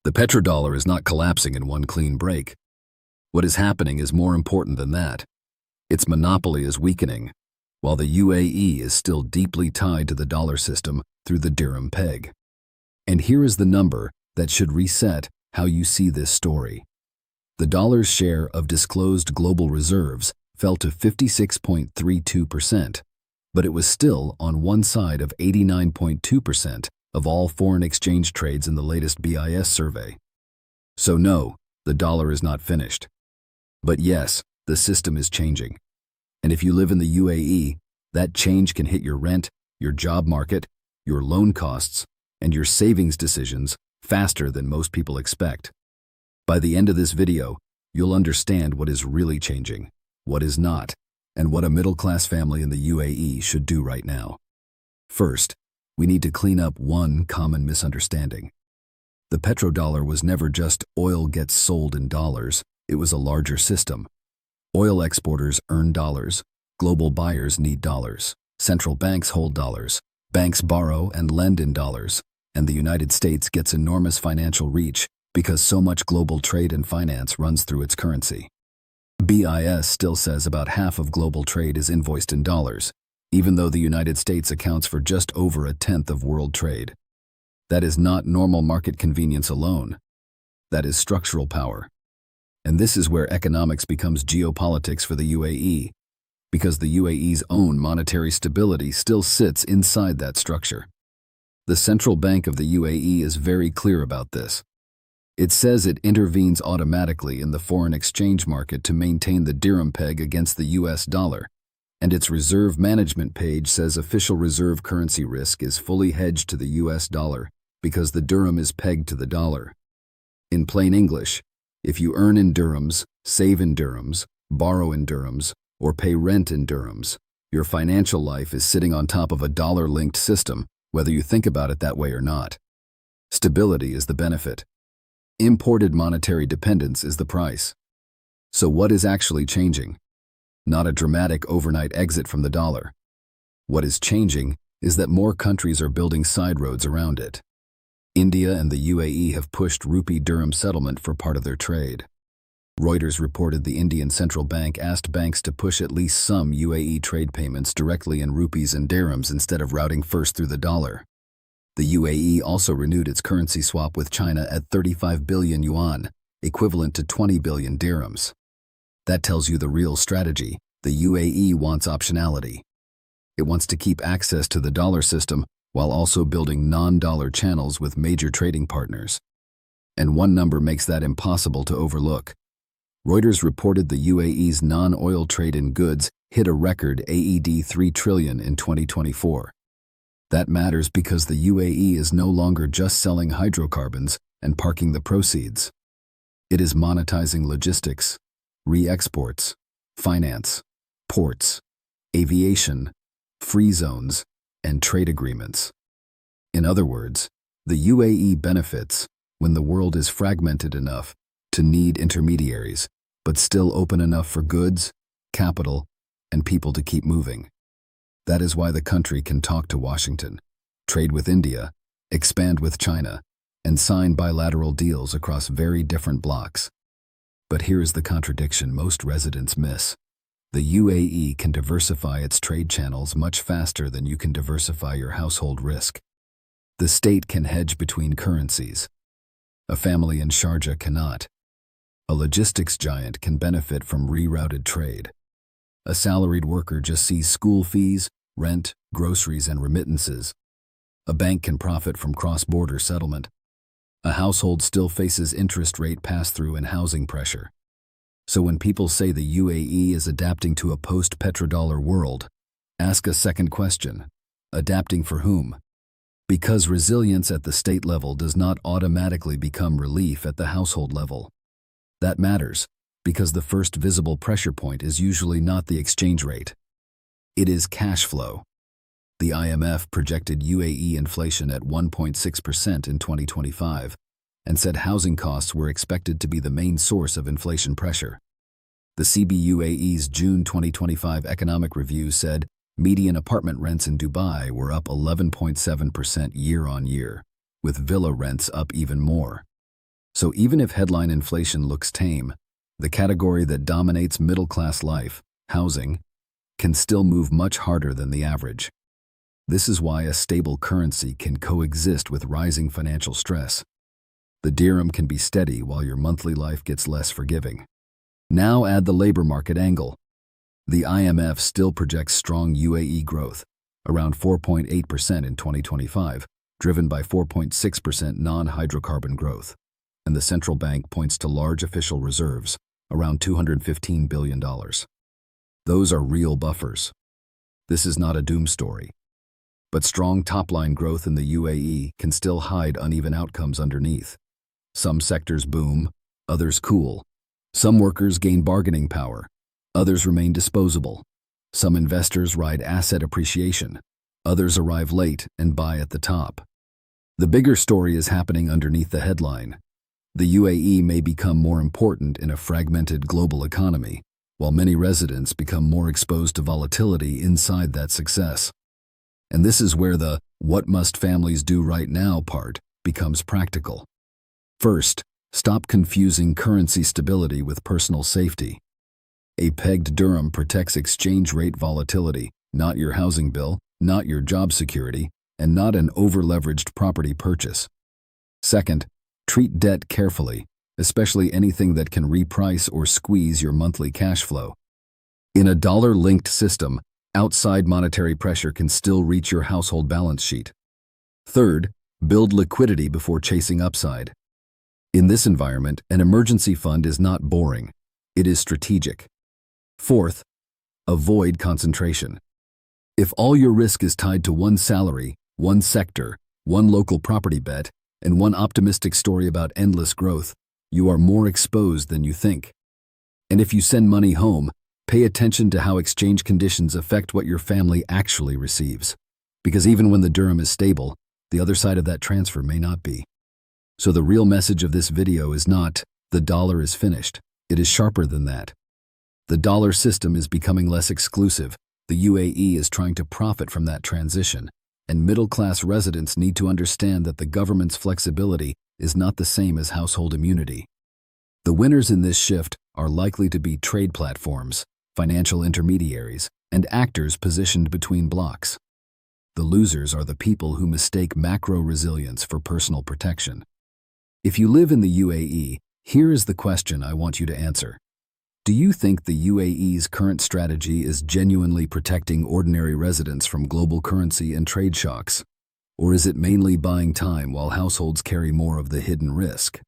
The petrodollar is not collapsing in one clean break. What is happening is more important than that. Its monopoly is weakening, while the UAE is still deeply tied to the dollar system through the dirham peg. And here is the number that should reset how you see this story. The dollar's share of disclosed global reserves fell to 56.32%, but it was still on one side of 89.2% of all foreign exchange trades in the latest BIS survey. So no, the dollar is not finished. But yes, the system is changing. And if you live in the UAE, that change can hit your rent, your job market, your loan costs, and your savings decisions faster than most people expect. By the end of this video, you'll understand what is really changing, what is not, and what a middle-class family in the UAE should do right now. First, we need to clean up one common misunderstanding. The petrodollar was never just oil gets sold in dollars, it was a larger system. Oil exporters earn dollars, global buyers need dollars, central banks hold dollars, banks borrow and lend in dollars, and the United States gets enormous financial reach because so much global trade and finance runs through its currency. BIS still says about half of global trade is invoiced in dollars, even though the United States accounts for just over a tenth of world trade. That is not normal market convenience alone. That is structural power. And this is where economics becomes geopolitics for the UAE, because the UAE's own monetary stability still sits inside that structure. The central bank of the UAE is very clear about this. It says it intervenes automatically in the foreign exchange market to maintain the dirham peg against the US dollar, and its reserve management page says official reserve currency risk is fully hedged to the US dollar because the dirham is pegged to the dollar. In plain English, if you earn in dirhams, save in dirhams, borrow in dirhams, or pay rent in dirhams, your financial life is sitting on top of a dollar-linked system, whether you think about it that way or not. Stability is the benefit. Imported monetary dependence is the price. So what is actually changing? Not a dramatic overnight exit from the dollar. What is changing is that more countries are building side roads around it. India and the UAE have pushed rupee-dirham settlement for part of their trade. Reuters reported the Indian central bank asked banks to push at least some UAE trade payments directly in rupees and dirhams instead of routing first through the dollar. The UAE also renewed its currency swap with China at 35 billion yuan, equivalent to 20 billion dirhams. That tells you the real strategy. The UAE wants optionality. It wants to keep access to the dollar system while also building non-dollar channels with major trading partners. And one number makes that impossible to overlook. Reuters reported the UAE's non-oil trade in goods hit a record AED 3 trillion in 2024. That matters because the UAE is no longer just selling hydrocarbons and parking the proceeds. It is monetizing logistics, re-exports, finance, ports, aviation, free zones, and trade agreements. In other words, the UAE benefits when the world is fragmented enough to need intermediaries, but still open enough for goods, capital, and people to keep moving. That is why the country can talk to Washington, trade with India, expand with China, and sign bilateral deals across very different blocks. But here is the contradiction most residents miss. The UAE can diversify its trade channels much faster than you can diversify your household risk. The state can hedge between currencies. A family in Sharjah cannot. A logistics giant can benefit from rerouted trade. A salaried worker just sees school fees, rent, groceries, and remittances. A bank can profit from cross-border settlement. A household still faces interest rate pass-through and housing pressure. So when people say the UAE is adapting to a post-petrodollar world, ask a second question. Adapting for whom? Because resilience at the state level does not automatically become relief at the household level. That matters, because the first visible pressure point is usually not the exchange rate. It is cash flow. The IMF projected UAE inflation at 1.6% in 2025 and said housing costs were expected to be the main source of inflation pressure. The CBUAE's June 2025 economic review said median apartment rents in Dubai were up 11.7% year-on-year, with villa rents up even more. So even if headline inflation looks tame, the category that dominates middle-class life, housing, can still move much harder than the average. This is why a stable currency can coexist with rising financial stress. The dirham can be steady while your monthly life gets less forgiving. Now add the labor market angle. The IMF still projects strong UAE growth, around 4.8% in 2025, driven by 4.6% non-hydrocarbon growth. And the central bank points to large official reserves, around $215 billion. Those are real buffers. This is not a doom story. But strong top-line growth in the UAE can still hide uneven outcomes underneath. Some sectors boom, others cool. Some workers gain bargaining power, others remain disposable. Some investors ride asset appreciation, others arrive late and buy at the top. The bigger story is happening underneath the headline. The UAE may become more important in a fragmented global economy, while many residents become more exposed to volatility inside that success. And this is where the "what must families do right now" part becomes practical. First, stop confusing currency stability with personal safety. A pegged dirham protects exchange rate volatility, not your housing bill, not your job security, and not an over-leveraged property purchase. Second, treat debt carefully, especially anything that can reprice or squeeze your monthly cash flow. In a dollar-linked system, outside monetary pressure can still reach your household balance sheet. Third, build liquidity before chasing upside. In this environment, an emergency fund is not boring, it is strategic. Fourth, avoid concentration. If all your risk is tied to one salary, one sector, one local property bet, and one optimistic story about endless growth, you are more exposed than you think. And if you send money home, pay attention to how exchange conditions affect what your family actually receives. Because even when the dirham is stable, the other side of that transfer may not be. So the real message of this video is not, "the dollar is finished." It is sharper than that. The dollar system is becoming less exclusive. The UAE is trying to profit from that transition, and middle-class residents need to understand that the government's flexibility is not the same as household immunity. The winners in this shift are likely to be trade platforms, financial intermediaries, and actors positioned between blocks. The losers are the people who mistake macro resilience for personal protection. If you live in the UAE, here is the question I want you to answer. Do you think the UAE's current strategy is genuinely protecting ordinary residents from global currency and trade shocks? Or is it mainly buying time while households carry more of the hidden risk?